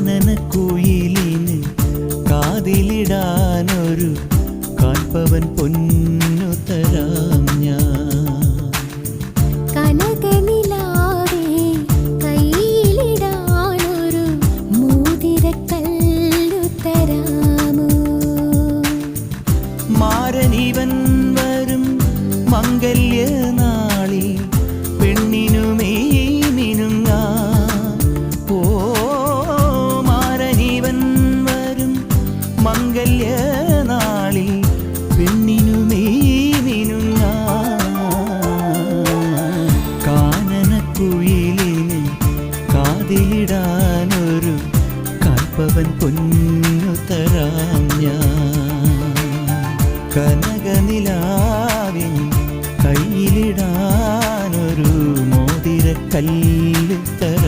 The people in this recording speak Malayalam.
കാനനക്കുയിലിന് കാതിലിടാനൊരു കാൽപ്പവൻ പൊന്നു തരാം ഞാൻ. കനകനിലാവേ കയ്യിലിടാനൊരു മോതിരക്കല്ലു തരാമോ? മാരനിവൻ വരും മംഗല്യനാളിൽ പെണ്ണിനുമേ മിനുങ്ങാ. ഓ മാരനിവൻ വരും മംഗല്യനാളിൽ പെണ്ണിനുമേ മിനുങ്ങാ. കാനനക്കുയിലിന് കാതിലിടാനൊരു കാൽപ്പവൻ പൊന്നു തരാം ഞാൻ. കനകനിലാവിൻ കയ്യിലിടാനൊരു മോതിരക്കല്ല് തരാം.